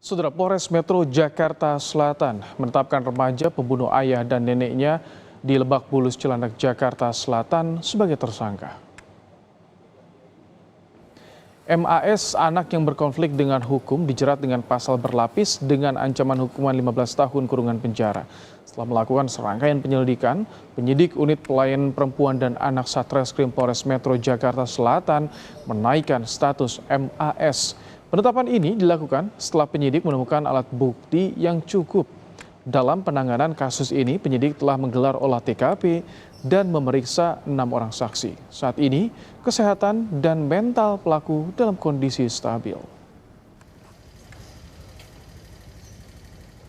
Saudara, Polres Metro Jakarta Selatan menetapkan remaja pembunuh ayah dan neneknya di Lebak Bulus, Cilandak, Jakarta Selatan sebagai tersangka. MAS, anak yang berkonflik dengan hukum, dijerat dengan pasal berlapis dengan ancaman hukuman 15 tahun kurungan penjara. Setelah melakukan serangkaian penyelidikan, penyidik unit pelayanan perempuan dan anak Satreskrim Polres Metro Jakarta Selatan menaikkan status MAS. Penetapan ini dilakukan setelah penyidik menemukan alat bukti yang cukup. Dalam penanganan kasus ini, penyidik telah menggelar olah TKP dan memeriksa 6 orang saksi. Saat ini, kesehatan dan mental pelaku dalam kondisi stabil.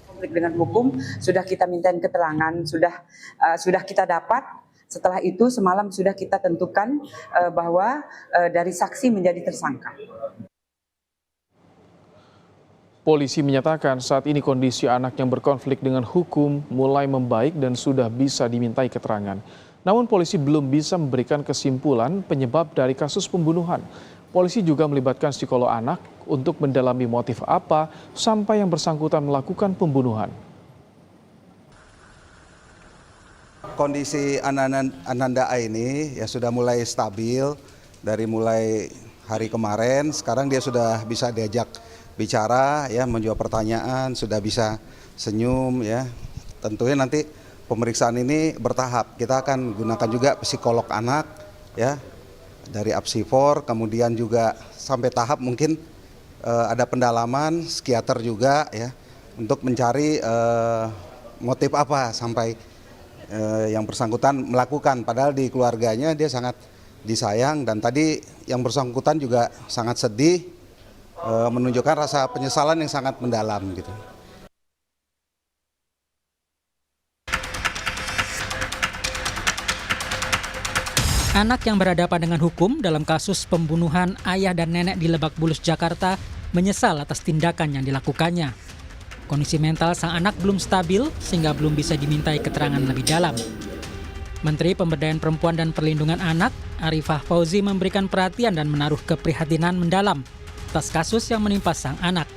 Konflik dengan hukum sudah kita mintain keterangan, sudah kita dapat. Setelah itu semalam sudah kita tentukan bahwa dari saksi menjadi tersangka. Polisi menyatakan saat ini kondisi anak yang berkonflik dengan hukum mulai membaik dan sudah bisa dimintai keterangan. Namun polisi belum bisa memberikan kesimpulan penyebab dari kasus pembunuhan. Polisi juga melibatkan psikolog anak untuk mendalami motif apa sampai yang bersangkutan melakukan pembunuhan. Kondisi Ananda A ini ya sudah mulai stabil dari mulai hari kemarin. Sekarang dia sudah bisa diajak bicara, ya, menjawab pertanyaan, sudah bisa senyum, ya. Tentunya nanti pemeriksaan ini bertahap. Kita akan gunakan juga psikolog anak, ya, dari Apsifor, kemudian juga sampai tahap mungkin ada pendalaman psikiater juga, ya, untuk mencari motif apa sampai yang bersangkutan melakukan. Padahal di keluarganya dia sangat disayang dan tadi yang bersangkutan juga sangat sedih. Menunjukkan rasa penyesalan yang sangat mendalam gitu. Anak yang berhadapan dengan hukum dalam kasus pembunuhan ayah dan nenek di Lebak Bulus, Jakarta menyesal atas tindakan yang dilakukannya. Kondisi mental sang anak belum stabil sehingga belum bisa dimintai keterangan lebih dalam. Menteri Pemberdayaan Perempuan dan Perlindungan Anak, Arifah Fauzi, memberikan perhatian dan menaruh keprihatinan mendalam atas kasus yang menimpa sang anak.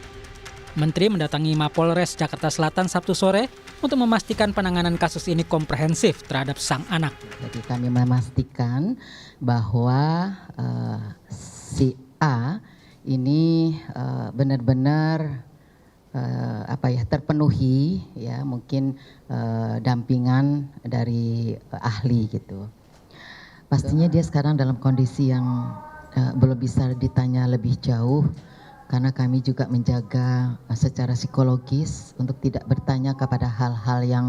Menteri mendatangi Mapolres Jakarta Selatan Sabtu sore untuk memastikan penanganan kasus ini komprehensif terhadap sang anak. Jadi kami memastikan bahwa si A ini benar-benar terpenuhi, ya, mungkin dampingan dari ahli gitu. Pastinya dia sekarang dalam kondisi yang belum bisa ditanya lebih jauh karena kami juga menjaga secara psikologis untuk tidak bertanya kepada hal-hal yang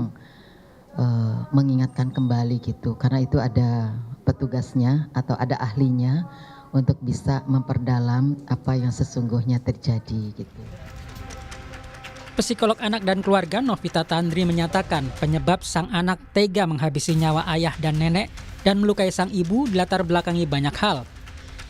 mengingatkan kembali gitu, karena itu ada petugasnya atau ada ahlinya untuk bisa memperdalam apa yang sesungguhnya terjadi gitu. Psikolog anak dan keluarga Novita Tandri menyatakan penyebab sang anak tega menghabisi nyawa ayah dan nenek dan melukai sang ibu dilatar belakangi banyak hal.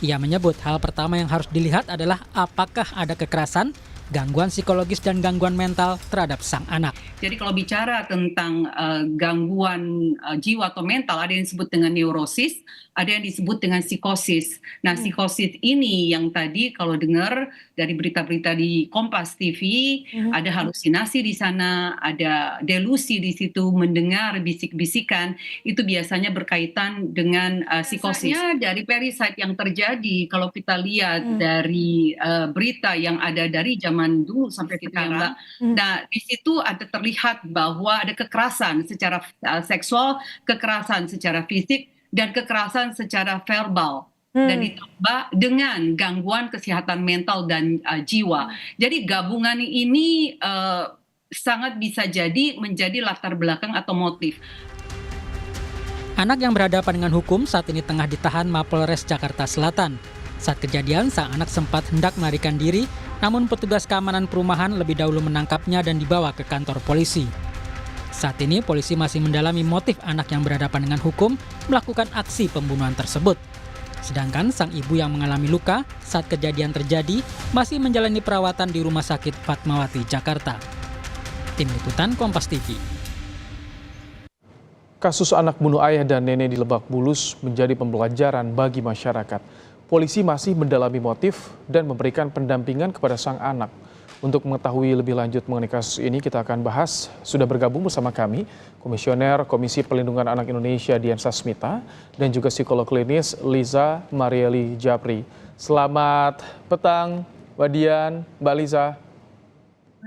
Ia menyebut hal pertama yang harus dilihat adalah apakah ada kekerasan, gangguan psikologis dan gangguan mental terhadap sang anak. Jadi kalau bicara tentang gangguan jiwa atau mental, ada yang disebut dengan neurosis, ada yang disebut dengan psikosis. Nah, psikosis ini yang tadi kalau dengar dari berita-berita di Kompas TV, ada halusinasi di sana, ada delusi di situ, mendengar bisik-bisikan, itu biasanya berkaitan dengan psikosis. Dari parasite yang terjadi, kalau kita lihat dari berita yang ada dari zaman dulu sampai sekarang, nah di situ ada terlihat bahwa ada kekerasan secara seksual, kekerasan secara fisik, dan kekerasan secara verbal. Dan ditambah dengan gangguan kesehatan mental dan jiwa. Jadi gabungan ini sangat bisa jadi menjadi latar belakang atau motif. Anak yang berhadapan dengan hukum saat ini tengah ditahan Mapolres Jakarta Selatan. Saat kejadian, sang anak sempat hendak melarikan diri, namun petugas keamanan perumahan lebih dahulu menangkapnya dan dibawa ke kantor polisi. Saat ini polisi masih mendalami motif anak yang berhadapan dengan hukum melakukan aksi pembunuhan tersebut. Sedangkan sang ibu yang mengalami luka saat kejadian terjadi masih menjalani perawatan di Rumah Sakit Fatmawati, Jakarta. Tim Liputan Kompas TV. Kasus anak bunuh ayah dan nenek di Lebak Bulus menjadi pembelajaran bagi masyarakat. Polisi masih mendalami motif dan memberikan pendampingan kepada sang anak. Untuk mengetahui lebih lanjut mengenai kasus ini, kita akan bahas. Sudah bergabung bersama kami Komisioner Komisi Perlindungan Anak Indonesia Dian Sasmita dan juga psikolog klinis Liza Marieli Japri. Selamat petang, Mbak Dian, Mbak Liza.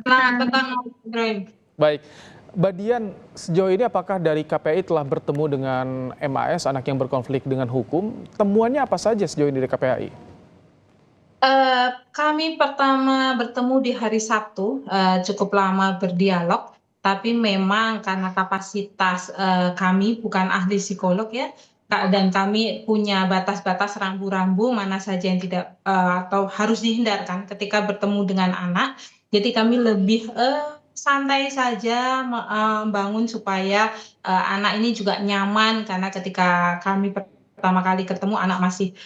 Selamat petang, Ibrahim. Baik, Mbak Dian, sejauh ini apakah dari KPAI telah bertemu dengan MAS, anak yang berkonflik dengan hukum? Temuannya apa saja sejauh ini dari KPAI? Kami pertama bertemu di hari Sabtu, cukup lama berdialog, tapi memang karena kapasitas kami bukan ahli psikolog ya, dan kami punya batas-batas rambu-rambu mana saja yang tidak atau harus dihindarkan ketika bertemu dengan anak. Jadi kami lebih santai saja membangun supaya anak ini juga nyaman, karena ketika kami pertama kali ketemu anak masih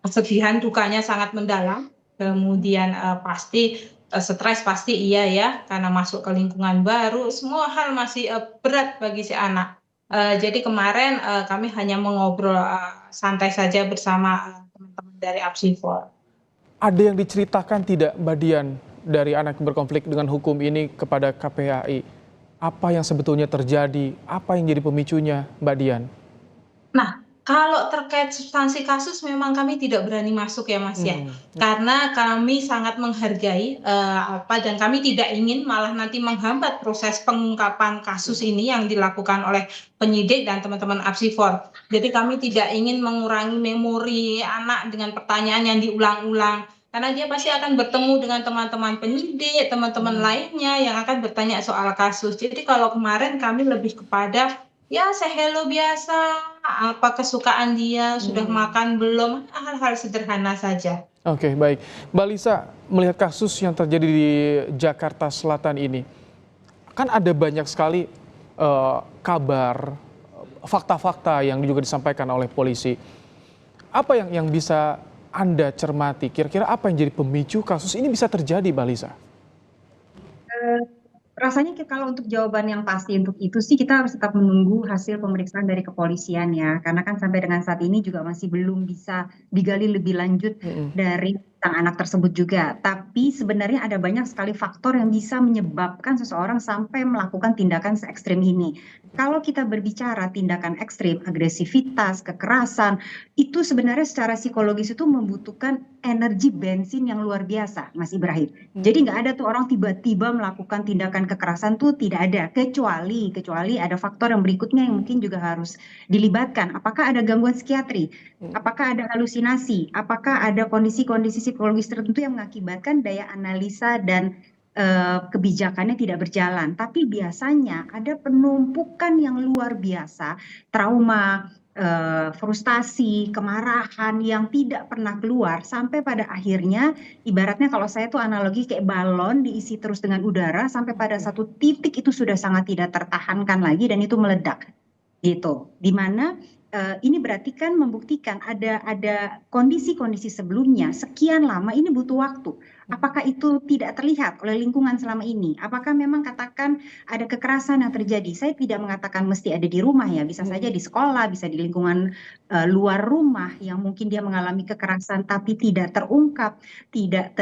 kesedihan, dukanya sangat mendalam, kemudian pasti stres pasti iya ya, karena masuk ke lingkungan baru, semua hal masih berat bagi si anak. Jadi kemarin kami hanya mengobrol santai saja bersama teman-teman dari Apsifor. Ada yang diceritakan tidak, Mbak Dian, dari anak yang berkonflik dengan hukum ini kepada KPAI? Apa yang sebetulnya terjadi? Apa yang jadi pemicunya, Mbak Dian? Nah, kalau terkait substansi kasus memang kami tidak berani masuk ya Mas ya, karena kami sangat menghargai dan kami tidak ingin malah nanti menghambat proses pengungkapan kasus ini yang dilakukan oleh penyidik dan teman-teman Apsifor. Jadi kami tidak ingin mengurangi memori anak dengan pertanyaan yang diulang-ulang, karena dia pasti akan bertemu dengan teman-teman penyidik, teman-teman lainnya yang akan bertanya soal kasus. Jadi kalau kemarin kami lebih kepada ya say hello biasa, apa kesukaan dia, sudah makan belum, hal-hal sederhana saja. Oke, baik. Mbak Lisa, melihat kasus yang terjadi di Jakarta Selatan ini, kan ada banyak sekali kabar, fakta-fakta yang juga disampaikan oleh polisi. Apa yang bisa Anda cermati? Kira-kira apa yang jadi pemicu kasus ini bisa terjadi, Mbak Lisa? Rasanya kalau untuk jawaban yang pasti untuk itu sih kita harus tetap menunggu hasil pemeriksaan dari kepolisian ya, karena kan sampai dengan saat ini juga masih belum bisa digali lebih lanjut dari sang anak tersebut juga. Tapi sebenarnya ada banyak sekali faktor yang bisa menyebabkan seseorang sampai melakukan tindakan se ekstrim ini. Kalau kita berbicara tindakan ekstrim, agresivitas, kekerasan, itu sebenarnya secara psikologis itu membutuhkan energi bensin yang luar biasa, Mas Ibrahim. Jadi nggak ada tuh orang tiba-tiba melakukan tindakan kekerasan tuh, tidak ada. Kecuali ada faktor yang berikutnya yang mungkin juga harus dilibatkan. Apakah ada gangguan psikiatri? Apakah ada halusinasi? Apakah ada kondisi-kondisi psikologis tertentu yang mengakibatkan daya analisa dan kebijakannya tidak berjalan? Tapi biasanya ada penumpukan yang luar biasa, trauma, frustasi, kemarahan yang tidak pernah keluar sampai pada akhirnya ibaratnya kalau saya tuh analogi kayak balon diisi terus dengan udara sampai pada satu titik itu sudah sangat tidak tertahankan lagi dan itu meledak gitu. Dimana ini berarti kan membuktikan ada kondisi-kondisi sebelumnya sekian lama ini butuh waktu. Apakah itu tidak terlihat oleh lingkungan selama ini? Apakah memang katakan ada kekerasan yang terjadi? Saya tidak mengatakan mesti ada di rumah ya, bisa saja di sekolah, bisa di lingkungan luar rumah yang mungkin dia mengalami kekerasan tapi tidak terungkap, tidak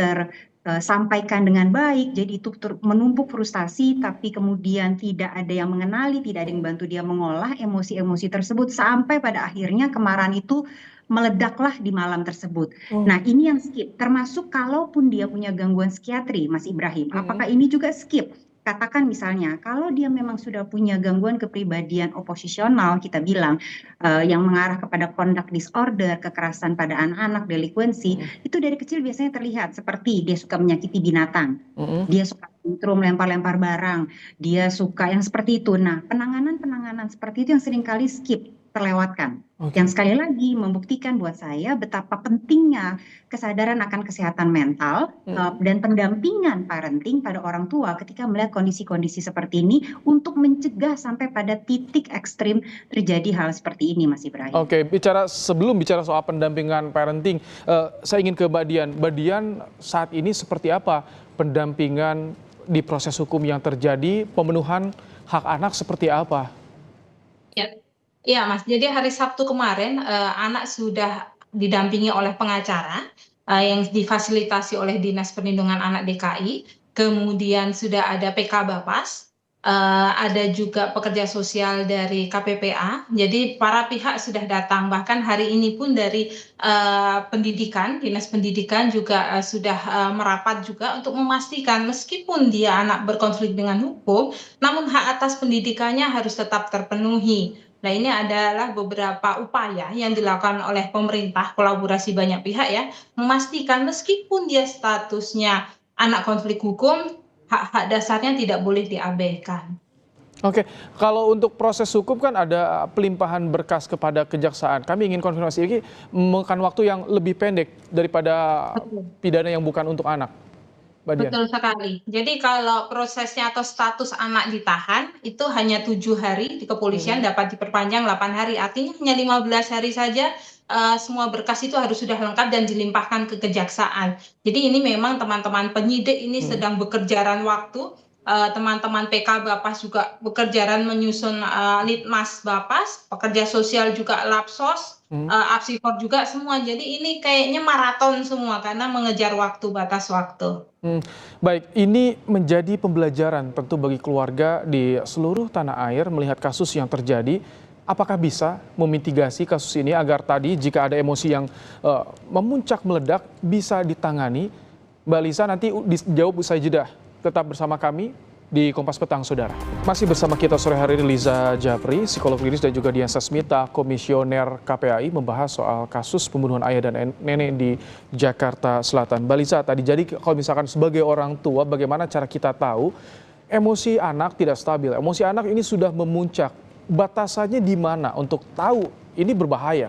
sampaikan dengan baik, jadi itu menumpuk frustasi, tapi kemudian tidak ada yang mengenali, tidak ada yang bantu dia mengolah emosi-emosi tersebut, sampai pada akhirnya kemarahan itu meledaklah di malam tersebut. Nah ini yang skip, termasuk kalaupun dia punya gangguan psikiatri, Mas Ibrahim, apakah ini juga skip? Katakan misalnya, kalau dia memang sudah punya gangguan kepribadian oposisional, kita bilang, yang mengarah kepada conduct disorder, kekerasan pada anak-anak, delinkuensi, itu dari kecil biasanya terlihat seperti dia suka menyakiti binatang, dia suka tantrum, lempar-lempar barang, dia suka yang seperti itu. Nah, penanganan seperti itu yang seringkali skip, terlewatkan. Yang sekali lagi membuktikan buat saya betapa pentingnya kesadaran akan kesehatan mental dan pendampingan parenting pada orang tua ketika melihat kondisi-kondisi seperti ini untuk mencegah sampai pada titik ekstrim terjadi hal seperti ini, Mas Ibrahim. Oke, sebelum bicara soal pendampingan parenting, saya ingin ke Mbak Dian. Mbak Dian, saat ini seperti apa pendampingan di proses hukum yang terjadi, pemenuhan hak anak seperti apa? Ya, Mas. Jadi hari Sabtu kemarin anak sudah didampingi oleh pengacara yang difasilitasi oleh Dinas Perlindungan Anak DKI, kemudian sudah ada PK Bapas, ada juga pekerja sosial dari KPPA. Jadi para pihak sudah datang, bahkan hari ini pun dari pendidikan, Dinas Pendidikan juga sudah merapat juga untuk memastikan meskipun dia anak berkonflik dengan hukum, namun hak atas pendidikannya harus tetap terpenuhi. Nah, ini adalah beberapa upaya yang dilakukan oleh pemerintah, kolaborasi banyak pihak ya, memastikan meskipun dia statusnya anak konflik hukum, hak-hak dasarnya tidak boleh diabaikan. Oke, kalau untuk proses hukum kan ada pelimpahan berkas kepada kejaksaan. Kami ingin konfirmasi ini memakan waktu yang lebih pendek daripada Betul. pidana yang bukan untuk anak. Mbak Dian. Betul sekali. Jadi kalau prosesnya atau status anak ditahan itu hanya 7 hari di kepolisian dapat diperpanjang 8 hari. Artinya hanya 15 hari saja semua berkas itu harus sudah lengkap dan dilimpahkan ke kejaksaan. Jadi ini memang teman-teman penyidik ini sedang bekerjaan waktu. Teman-teman PK Bapas juga bekerjaan menyusun litmas Bapas, pekerja sosial juga Lapsos, Apsifor juga semua. Jadi ini kayaknya maraton semua karena mengejar waktu, batas waktu. Baik, ini menjadi pembelajaran tentu bagi keluarga di seluruh tanah air melihat kasus yang terjadi. Apakah bisa memitigasi kasus ini agar tadi jika ada emosi yang memuncak meledak bisa ditangani? Mbak Lisa nanti dijawab usai jeda. Tetap bersama kami di Kompas Petang, Saudara. Masih bersama kita sore hari ini Liza Japri, psikolog klinis, dan juga Dian Sasmita, komisioner KPAI, membahas soal kasus pembunuhan ayah dan nenek di Jakarta Selatan. Mbak Liza, tadi jadi kalau misalkan sebagai orang tua, bagaimana cara kita tahu emosi anak tidak stabil? Emosi anak ini sudah memuncak. Batasannya di mana untuk tahu ini berbahaya?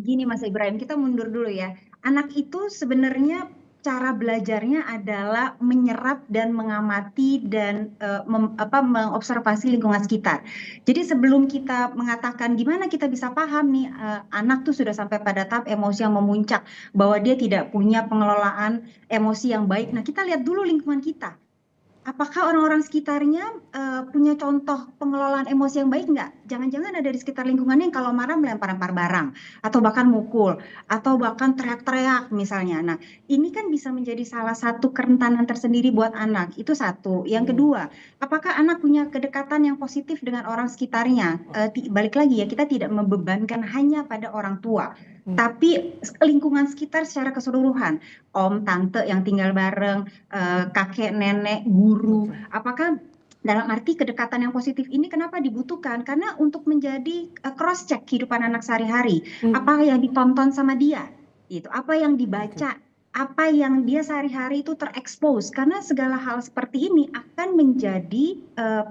Gini Mas Ibrahim, kita mundur dulu ya. Anak itu sebenarnya cara belajarnya adalah menyerap dan mengamati dan mengobservasi lingkungan sekitar. Jadi sebelum kita mengatakan gimana kita bisa paham nih anak tuh sudah sampai pada tahap emosi yang memuncak, bahwa dia tidak punya pengelolaan emosi yang baik. Nah, kita lihat dulu lingkungan kita. Apakah orang-orang sekitarnya punya contoh pengelolaan emosi yang baik nggak? Jangan-jangan ada di sekitar lingkungannya yang kalau marah melempar-lempar barang, atau bahkan mukul, atau bahkan teriak-teriak misalnya. Nah, ini kan bisa menjadi salah satu kerentanan tersendiri buat anak. Itu satu. Yang kedua, apakah anak punya kedekatan yang positif dengan orang sekitarnya? Balik lagi ya, kita tidak membebankan hanya pada orang tua, tapi lingkungan sekitar secara keseluruhan. Om, tante yang tinggal bareng, kakek, nenek, guru. Apakah dalam arti kedekatan yang positif ini kenapa dibutuhkan? Karena untuk menjadi cross check kehidupan anak sehari-hari. Apa yang ditonton sama dia, itu apa yang dibaca, apa yang dia sehari-hari itu terekspos. Karena segala hal seperti ini akan menjadi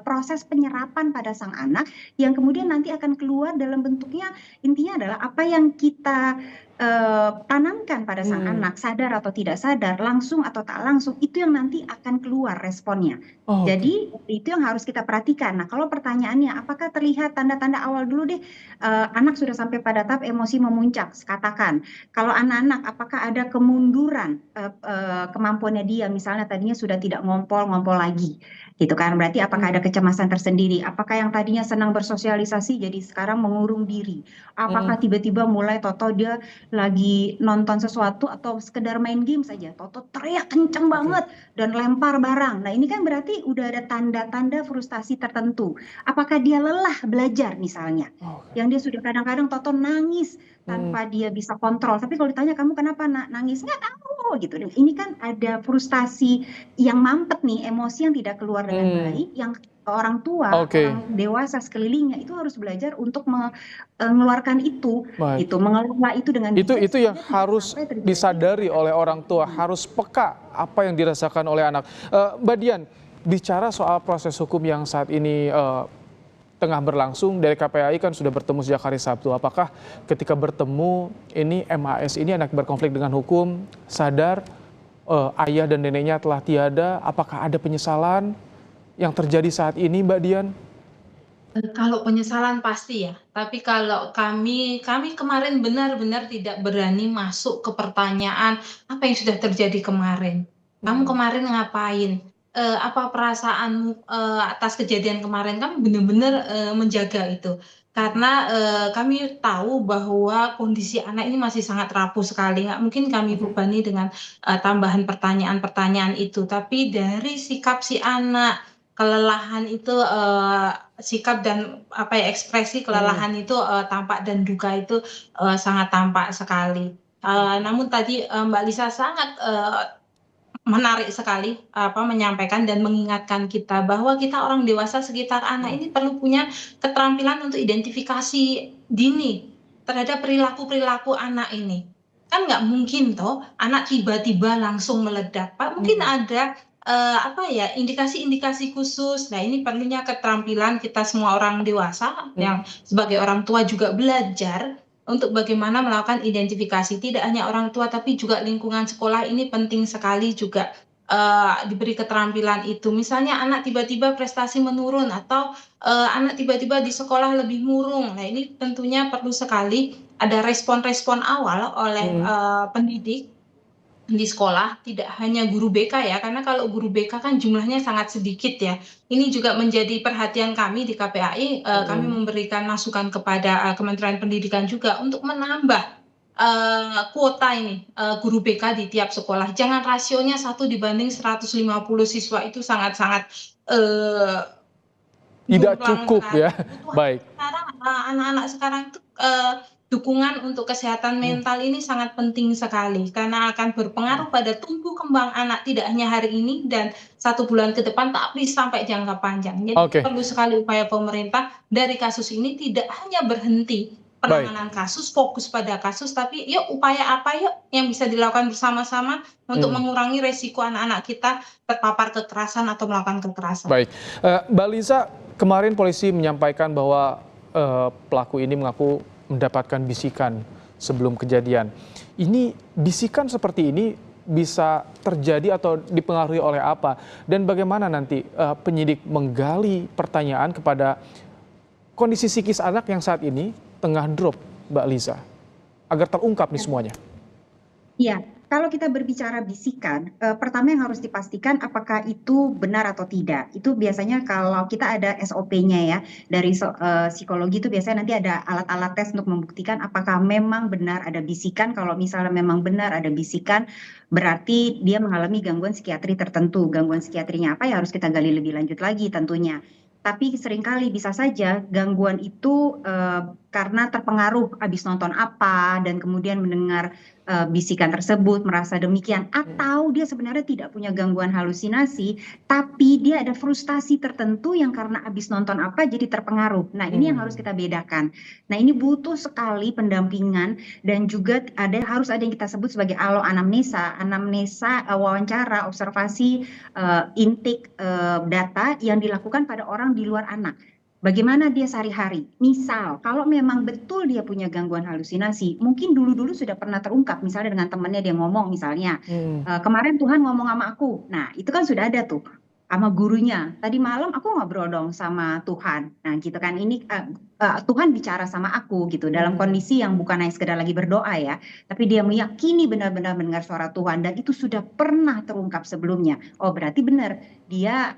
proses penyerapan pada sang anak yang kemudian nanti akan keluar dalam bentuknya, intinya adalah apa yang kita tanamkan pada sang anak, sadar atau tidak sadar, langsung atau tak langsung, itu yang nanti akan keluar responnya. Jadi itu yang harus kita perhatikan. Nah, kalau pertanyaannya apakah terlihat tanda-tanda awal dulu deh anak sudah sampai pada tahap emosi memuncak, katakan kalau anak-anak apakah ada kemunduran kemampuannya dia, misalnya tadinya sudah tidak ngompol lagi gitu kan, berarti apakah ada kecemasan tersendiri, apakah yang tadinya senang bersosialisasi jadi sekarang mengurung diri, apakah tiba-tiba mulai toto dia lagi nonton sesuatu atau sekedar main game saja, toto teriak kenceng banget dan lempar barang. Nah, ini kan berarti udah ada tanda-tanda frustasi tertentu. Apakah dia lelah belajar misalnya, yang dia sudah kadang-kadang toto nangis tanpa dia bisa kontrol. Tapi kalau ditanya kamu kenapa nangis, nggak tahu gitu. Ini kan ada frustasi yang mampet nih, emosi yang tidak keluar dengan baik, yang orang tua, orang dewasa sekelilingnya itu harus belajar untuk mengeluarkan itu, mengelola itu dengan itu yang harus disadari oleh orang tua, harus peka apa yang dirasakan oleh anak. Mbak Dian, bicara soal proses hukum yang saat ini tengah berlangsung, dari KPAI kan sudah bertemu sejak hari Sabtu. Apakah ketika bertemu ini MAS ini anak berkonflik dengan hukum, sadar ayah dan neneknya telah tiada, apakah ada penyesalan yang terjadi saat ini, Mbak Dian? Kalau penyesalan pasti ya, tapi kalau kami kemarin benar-benar tidak berani masuk ke pertanyaan apa yang sudah terjadi kemarin. Kamu kemarin ngapain? Apa perasaanmu atas kejadian kemarin? Kami benar-benar menjaga itu. karena kami tahu bahwa kondisi anak ini masih sangat rapuh sekali. Nggak mungkin kami bebani dengan tambahan pertanyaan-pertanyaan itu. Tapi dari sikap si anak, kelelahan itu, sikap dan ekspresi kelelahan itu tampak dan duka itu sangat tampak sekali. Namun tadi Mbak Lisa sangat menarik sekali menyampaikan dan mengingatkan kita bahwa kita orang dewasa sekitar anak ini perlu punya keterampilan untuk identifikasi dini terhadap perilaku-perilaku anak ini. Kan nggak mungkin toh anak tiba-tiba langsung meledak, Pak. Mungkin ada indikasi-indikasi khusus. Nah, ini perlunya keterampilan kita semua orang dewasa yang sebagai orang tua juga belajar untuk bagaimana melakukan identifikasi. Tidak hanya orang tua tapi juga lingkungan sekolah ini penting sekali juga diberi keterampilan itu. Misalnya anak tiba-tiba prestasi menurun atau anak tiba-tiba di sekolah lebih murung. Nah, ini tentunya perlu sekali ada respon-respon awal oleh pendidik di sekolah, tidak hanya guru BK ya, karena kalau guru BK kan jumlahnya sangat sedikit ya. Ini juga menjadi perhatian kami di KPAI, kami memberikan masukan kepada Kementerian Pendidikan juga untuk menambah kuota ini guru BK di tiap sekolah. Jangan rasionya 1 banding 150 siswa, itu sangat-sangat tidak cukup ya. Baik. Sekarang anak-anak sekarang itu dukungan untuk kesehatan mental ini sangat penting sekali karena akan berpengaruh pada tumbuh kembang anak tidak hanya hari ini dan 1 bulan ke depan tapi sampai jangka panjang. Jadi perlu sekali upaya pemerintah dari kasus ini tidak hanya berhenti penanganan kasus, fokus pada kasus, tapi yuk upaya apa yuk yang bisa dilakukan bersama-sama untuk mengurangi resiko anak-anak kita terpapar kekerasan atau melakukan kekerasan. Baik, Mbak Lisa, kemarin polisi menyampaikan bahwa pelaku ini mengaku mendapatkan bisikan sebelum kejadian. Ini bisikan seperti ini bisa terjadi atau dipengaruhi oleh apa? Dan bagaimana nanti penyidik menggali pertanyaan kepada kondisi psikis anak yang saat ini tengah drop, Mbak Lisa, agar terungkap nih semuanya? Iya, kalau kita berbicara bisikan, pertama yang harus dipastikan apakah itu benar atau tidak. Itu biasanya kalau kita ada SOP-nya ya, dari psikologi itu biasanya nanti ada alat-alat tes untuk membuktikan apakah memang benar ada bisikan. Kalau misalnya memang benar ada bisikan, berarti dia mengalami gangguan psikiatri tertentu. Gangguan psikiatrinya apa ya harus kita gali lebih lanjut lagi tentunya. Tapi seringkali bisa saja gangguan itu karena terpengaruh habis nonton apa dan kemudian mendengar bisikan tersebut merasa demikian, atau dia sebenarnya tidak punya gangguan halusinasi tapi dia ada frustasi tertentu yang karena habis nonton apa jadi terpengaruh. Nah, ini yang harus kita bedakan. Nah, ini butuh sekali pendampingan dan juga harus ada yang kita sebut sebagai anamnesa wawancara, observasi, intake data yang dilakukan pada orang di luar anak. Bagaimana dia sehari-hari? Misal, kalau memang betul dia punya gangguan halusinasi, mungkin dulu-dulu sudah pernah terungkap, misalnya dengan temannya dia ngomong misalnya, kemarin Tuhan ngomong sama aku. Nah, itu kan sudah ada tuh sama gurunya. Tadi malam aku ngobrol dong sama Tuhan. Nah, gitu kan, ini Tuhan bicara sama aku gitu, dalam kondisi yang bukan hanya sekedar lagi berdoa ya, tapi dia meyakini benar-benar mendengar suara Tuhan dan itu sudah pernah terungkap sebelumnya. Oh, berarti benar dia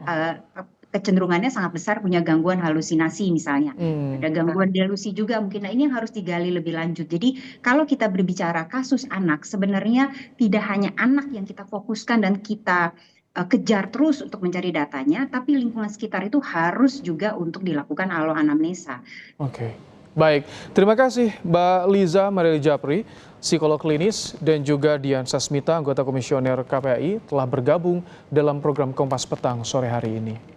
kecenderungannya sangat besar punya gangguan halusinasi misalnya. Ada gangguan delusi juga mungkin. Nah, ini yang harus digali lebih lanjut. Jadi kalau kita berbicara kasus anak, sebenarnya tidak hanya anak yang kita fokuskan dan kita kejar terus untuk mencari datanya, tapi lingkungan sekitar itu harus juga untuk dilakukan aloanamnesa. Oke, baik. Terima kasih Mbak Liza Marieli Japri, psikolog klinis, dan juga Dian Sasmita, anggota komisioner KPAI, telah bergabung dalam program Kompas Petang sore hari ini.